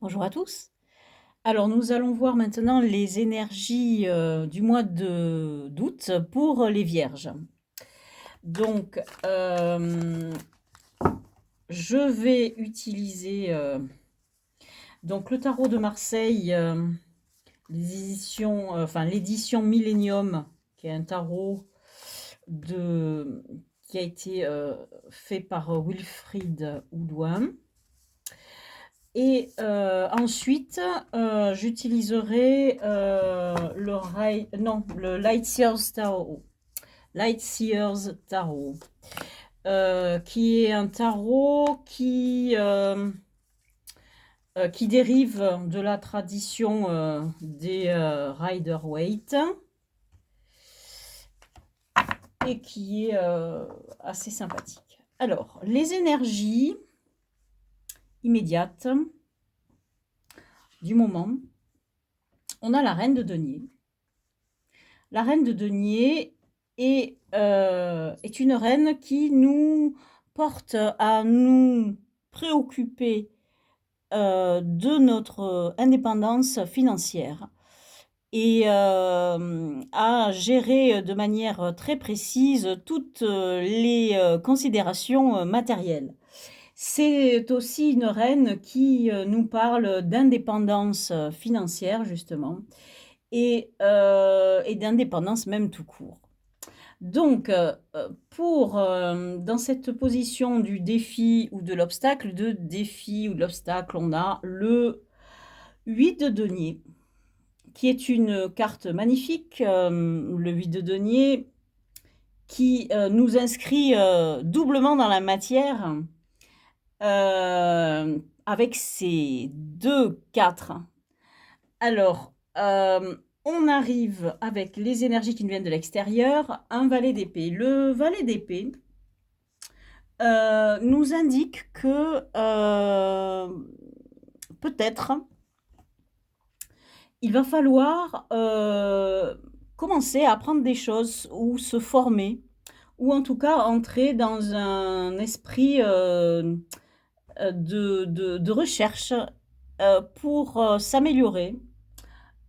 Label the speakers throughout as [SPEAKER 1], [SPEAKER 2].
[SPEAKER 1] Bonjour à tous. Alors nous allons voir maintenant les énergies, du mois d'août pour les vierges. Donc, je vais utiliser, donc le tarot de Marseille, les éditions, enfin l'édition Millennium, qui est un tarot de qui a été, fait par, Wilfried Oudouin. Et ensuite, j'utiliserai, le Lightseers Tarot, qui est un tarot qui dérive de la tradition, des, Rider-Waite et qui est, assez sympathique. Alors, les énergies immédiates du moment. On a la reine de denier. La reine de denier est une reine qui nous porte à nous préoccuper de notre indépendance financière et à gérer de manière très précise toutes les considérations matérielles. C'est aussi une reine qui nous parle d'indépendance financière, justement, et d'indépendance même tout court. Donc, dans cette position du défi ou de l'obstacle, on a le 8 de denier, qui est une carte magnifique, le 8 de denier, qui nous inscrit doublement dans la matière, avec ces deux 4. Alors, on arrive avec les énergies qui nous viennent de l'extérieur, un valet d'épée. Le valet d'épée nous indique que peut-être il va falloir commencer à apprendre des choses ou se former, ou en tout cas entrer dans un esprit de recherche pour s'améliorer.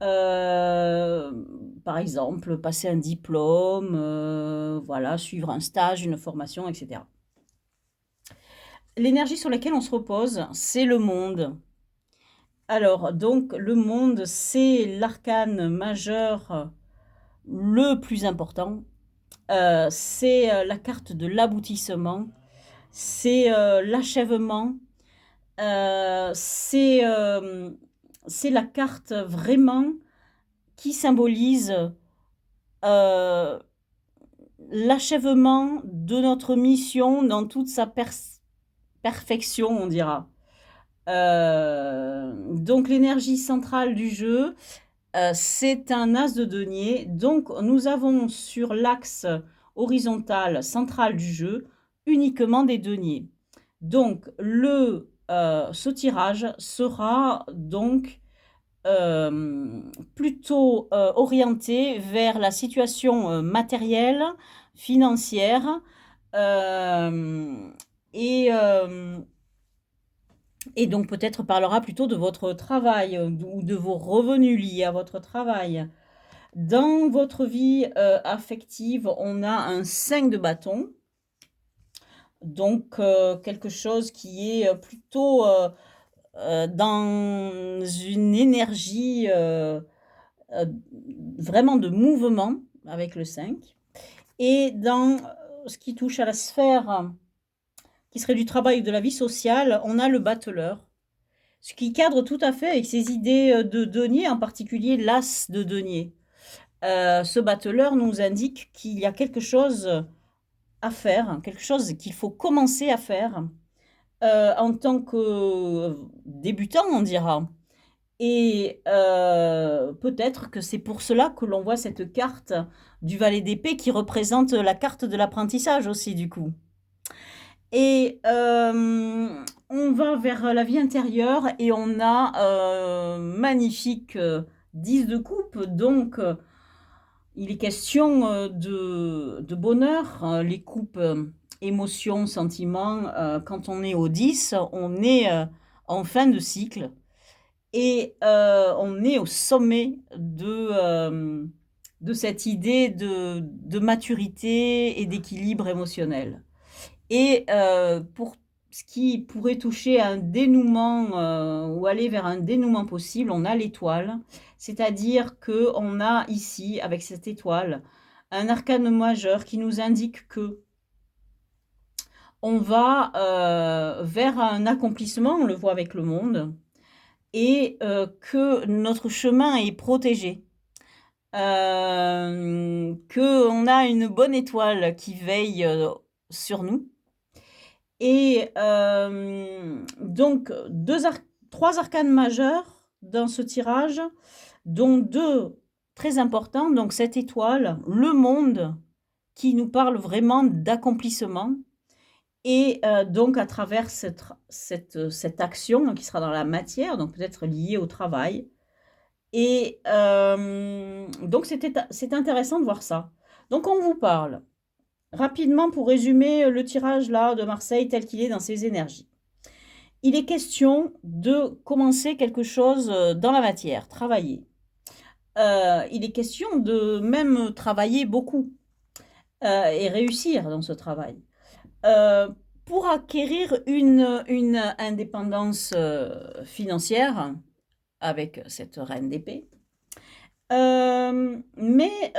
[SPEAKER 1] Par exemple, passer un diplôme, voilà, suivre un stage, une formation, etc. L'énergie sur laquelle on se repose, c'est le monde. Alors, donc, le monde, c'est l'arcane majeur le plus important. C'est la carte de l'aboutissement, c'est l'achèvement, c'est la carte vraiment qui symbolise l'achèvement de notre mission dans toute sa perfection, on dira. Donc l'énergie centrale du jeu, c'est un as de denier. Donc nous avons sur l'axe horizontal central du jeu uniquement des deniers. Donc ce tirage sera donc plutôt orienté vers la situation matérielle, financière, et, et donc peut-être parlera plutôt de votre travail ou de vos revenus liés à votre travail. Dans votre vie affective, on a un 5 de bâton, donc quelque chose qui est plutôt dans une énergie vraiment de mouvement avec le 5. Et dans ce qui touche à la sphère qui serait du travail ou de la vie sociale, on a le battleur. Ce qui cadre tout à fait avec ces idées de denier, en particulier l'as de denier. Ce battleur nous indique qu'il y a quelque chose à faire, quelque chose qu'il faut commencer à faire en tant que débutant, on dira. Et peut-être que c'est pour cela que l'on voit cette carte du valet d'épée qui représente la carte de l'apprentissage aussi, du coup. Et on va vers la vie intérieure et on a magnifique 10 de coupe. Donc, il est question de bonheur. Les coupes émotions, sentiments, quand on est au 10, on est en fin de cycle. Et on est au sommet de cette idée de maturité et d'équilibre émotionnel. Et pour ce qui pourrait toucher à un dénouement, ou aller vers un dénouement possible, on a l'étoile. C'est-à-dire qu'on a ici, avec cette étoile, un arcane majeur qui nous indique que on va, vers un accomplissement, on le voit avec le monde, et que notre chemin est protégé. Qu'on a une bonne étoile qui veille, sur nous. Et donc 3 arcanes majeurs dans ce tirage, dont 2 très importants, donc cette étoile, le monde, qui nous parle vraiment d'accomplissement et donc à travers cette action qui sera dans la matière, donc peut-être liée au travail. Et donc c'est intéressant de voir ça. Donc on vous parle rapidement, pour résumer le tirage là de Marseille tel qu'il est dans ses énergies. Il est question de commencer quelque chose dans la matière, travailler. Il est question de même travailler beaucoup et réussir dans ce travail. Pour acquérir une indépendance financière avec cette reine d'épée. Mais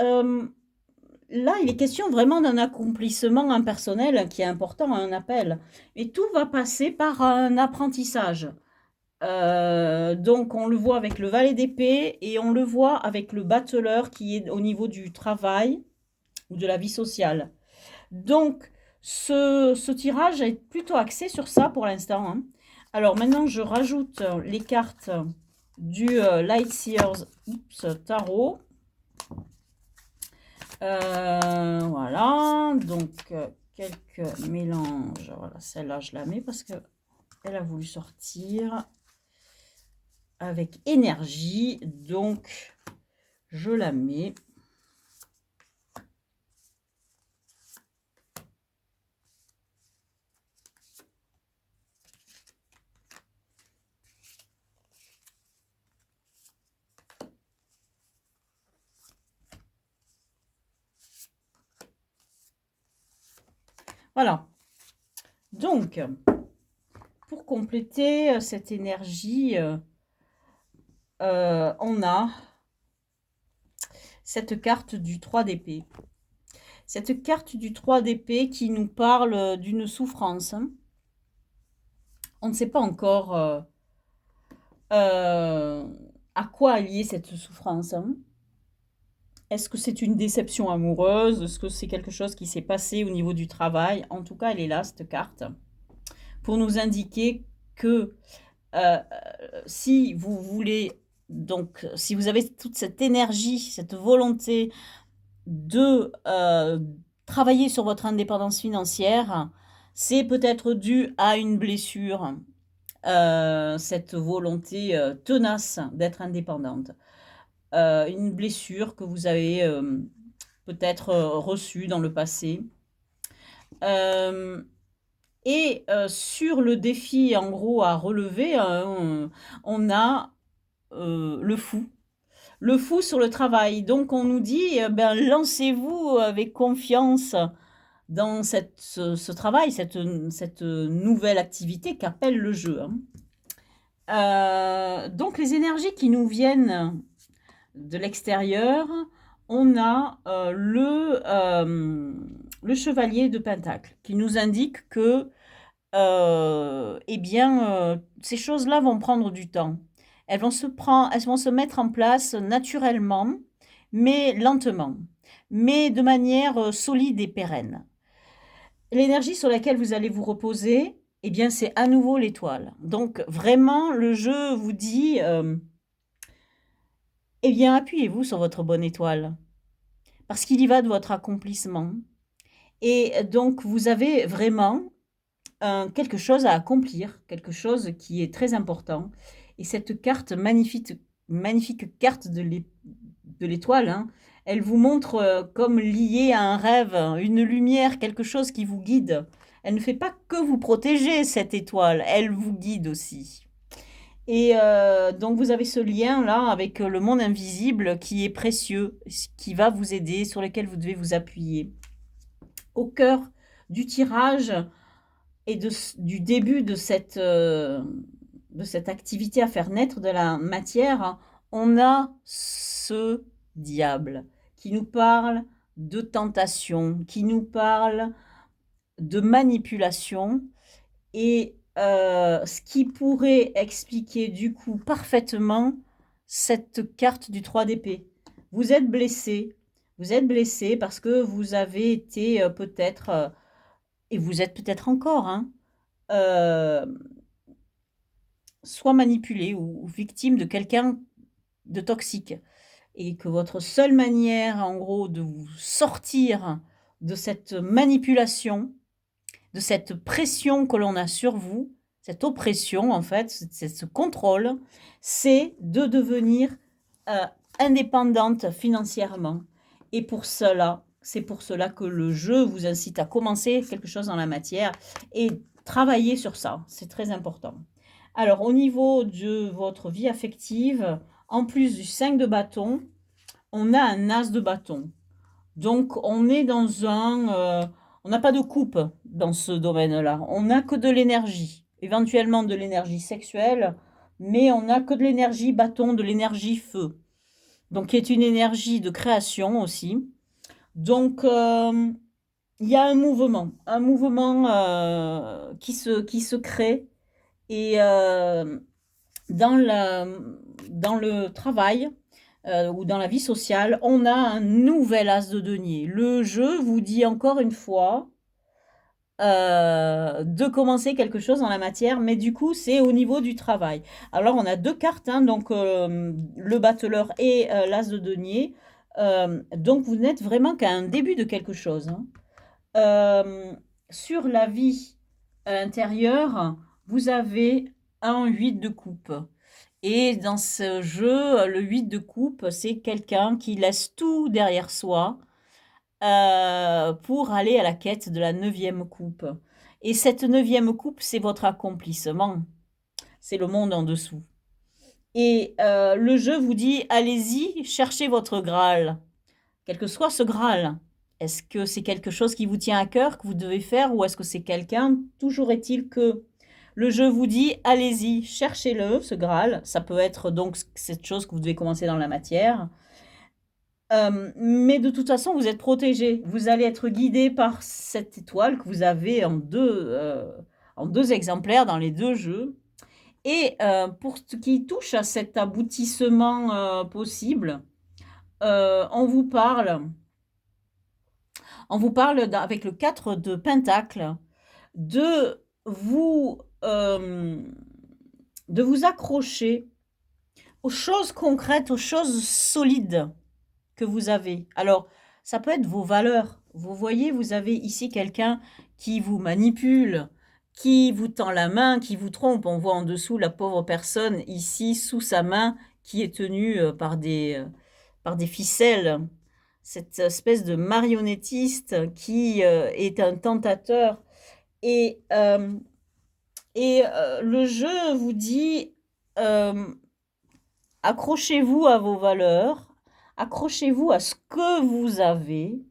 [SPEAKER 1] là, il est question vraiment d'un accomplissement impersonnel qui est important, un appel. Et tout va passer par un apprentissage. Donc, on le voit avec le valet d'épée et on le voit avec le battleur qui est au niveau du travail ou de la vie sociale. Donc, ce tirage est plutôt axé sur ça pour l'instant, hein. Alors, maintenant, je rajoute les cartes du Lightseers Tarot. Voilà, donc quelques mélanges. Voilà, celle-là, je la mets parce qu'elle a voulu sortir avec énergie. Donc, je la mets. Voilà. Donc, pour compléter cette énergie, on a cette carte du 3 d'épée. Cette carte du 3 d'épée qui nous parle d'une souffrance. On ne sait pas encore à quoi est liée cette souffrance. Est-ce que c'est une déception amoureuse? Est-ce que c'est quelque chose qui s'est passé au niveau du travail? En tout cas, elle est là, cette carte, pour nous indiquer que si vous voulez, donc si vous avez toute cette énergie, cette volonté de travailler sur votre indépendance financière, c'est peut-être dû à une blessure, cette volonté tenace d'être indépendante. Une blessure que vous avez peut-être reçue dans le passé. Et sur le défi, en gros, à relever, on a le fou. Le fou sur le travail. Donc, on nous dit, ben, lancez-vous avec confiance dans ce travail, cette nouvelle activité qu'appelle le jeu, hein. Donc, les énergies qui nous viennent de l'extérieur, on a le chevalier de Pentacle qui nous indique que eh bien, ces choses-là vont prendre du temps. Elles vont se mettre en place naturellement, mais lentement, mais de manière solide et pérenne. L'énergie sur laquelle vous allez vous reposer, eh bien, c'est à nouveau l'étoile. Donc, vraiment, le jeu vous dit, eh bien, appuyez-vous sur votre bonne étoile, parce qu'il y va de votre accomplissement. Et donc, vous avez vraiment quelque chose à accomplir, quelque chose qui est très important. Et cette carte, magnifique carte de l'étoile, hein, elle vous montre comme liée à un rêve, une lumière, quelque chose qui vous guide. Elle ne fait pas que vous protéger, cette étoile, elle vous guide aussi. Et donc vous avez ce lien-là avec le monde invisible qui est précieux, qui va vous aider, sur lequel vous devez vous appuyer. Au cœur du tirage et du début de cette activité à faire naître de la matière, on a ce diable qui nous parle de tentation, qui nous parle de manipulation et ce qui pourrait expliquer du coup parfaitement cette carte du 3 d'épée. Vous êtes blessé parce que vous avez été peut-être, et vous êtes peut-être encore, hein, soit manipulé ou victime de quelqu'un de toxique. Et que votre seule manière, en gros, de vous sortir de cette manipulation, de cette pression que l'on a sur vous, cette oppression en fait, c'est ce contrôle, c'est de devenir indépendante financièrement. Et c'est pour cela que le jeu vous incite à commencer quelque chose dans la matière et travailler sur ça, c'est très important. Alors au niveau de votre vie affective, en plus du 5 de bâton, on a un as de bâton. Donc on est dans on n'a pas de coupe dans ce domaine-là. On n'a que de l'énergie, éventuellement de l'énergie sexuelle, mais on n'a que de l'énergie bâton, de l'énergie feu. Donc qui est une énergie de création aussi. Donc il y a un mouvement qui se crée et dans le travail ou dans la vie sociale, on a un nouvel as de denier. Le jeu vous dit encore une fois de commencer quelque chose dans la matière, mais du coup, c'est au niveau du travail. Alors, on a deux cartes, hein, donc le bateleur et l'as de denier. Donc, vous n'êtes vraiment qu'à un début de quelque chose. Hein. Sur la vie intérieure, vous avez un 8 de coupe. Et dans ce jeu, le 8 de coupe, c'est quelqu'un qui laisse tout derrière soi pour aller à la quête de la 9e coupe. Et cette 9e coupe, c'est votre accomplissement. C'est le monde en dessous. Et le jeu vous dit, allez-y, cherchez votre Graal. Quel que soit ce Graal. Est-ce que c'est quelque chose qui vous tient à cœur, que vous devez faire, ou est-ce que c'est quelqu'un? Toujours est-il que le jeu vous dit, allez-y, cherchez-le, ce Graal. Ça peut être donc cette chose que vous devez commencer dans la matière. Mais de toute façon, vous êtes protégé. Vous allez être guidé par cette étoile que vous avez en deux exemplaires dans les deux jeux. Et pour ce qui touche à cet aboutissement possible, on vous parle avec le 4 de Pentacle de vous accrocher aux choses concrètes, aux choses solides que vous avez. Alors, ça peut être vos valeurs. Vous voyez, vous avez ici quelqu'un qui vous manipule, qui vous tend la main, qui vous trompe. On voit en dessous la pauvre personne ici sous sa main qui est tenue par des ficelles. Cette espèce de marionnettiste qui est un tentateur. Et le jeu vous dit, accrochez-vous à vos valeurs, accrochez-vous à ce que vous avez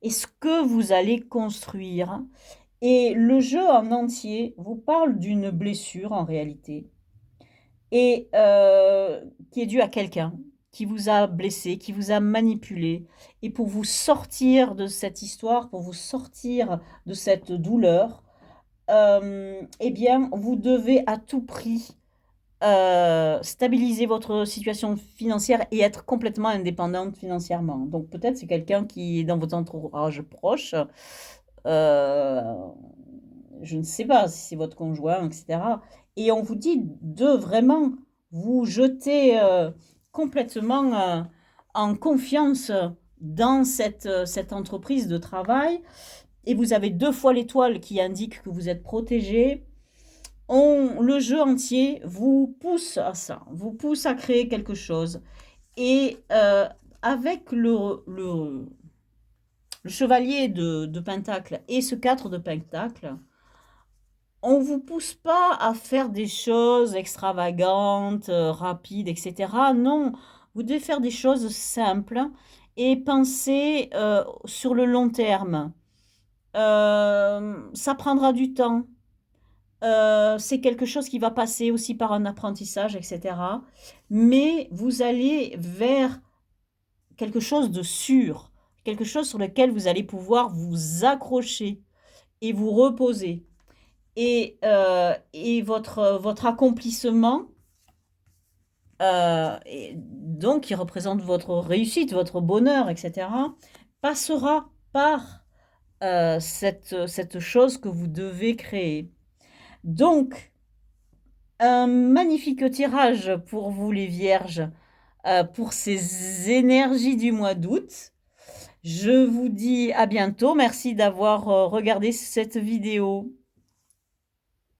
[SPEAKER 1] et ce que vous allez construire. Et le jeu en entier vous parle d'une blessure en réalité, et qui est due à quelqu'un qui vous a blessé, qui vous a manipulé. Et pour vous sortir de cette histoire, pour vous sortir de cette douleur, eh bien, vous devez à tout prix stabiliser votre situation financière et être complètement indépendante financièrement. Donc peut-être c'est quelqu'un qui est dans votre entourage proche, je ne sais pas si c'est votre conjoint, etc. Et on vous dit de vraiment vous jeter complètement en confiance dans cette entreprise de travail. Et vous avez 2 fois l'étoile qui indique que vous êtes protégé. Le jeu entier vous pousse à ça, vous pousse à créer quelque chose. Et avec le chevalier de Pentacle et ce 4 de Pentacle, on vous pousse pas à faire des choses extravagantes, rapides et cetera. Non, vous devez faire des choses simples et penser, sur le long terme. Ça prendra du temps. C'est quelque chose qui va passer aussi par un apprentissage et cetera. Mais vous allez vers quelque chose de sûr, quelque chose sur lequel vous allez pouvoir vous accrocher et vous reposer. Et votre accomplissement, et donc qui représente votre réussite, votre bonheur et cetera, passera par, cette chose que vous devez créer. Donc, un magnifique tirage pour vous les vierges, pour ces énergies du mois d'août. Je vous dis à bientôt. Merci d'avoir, regardé cette vidéo.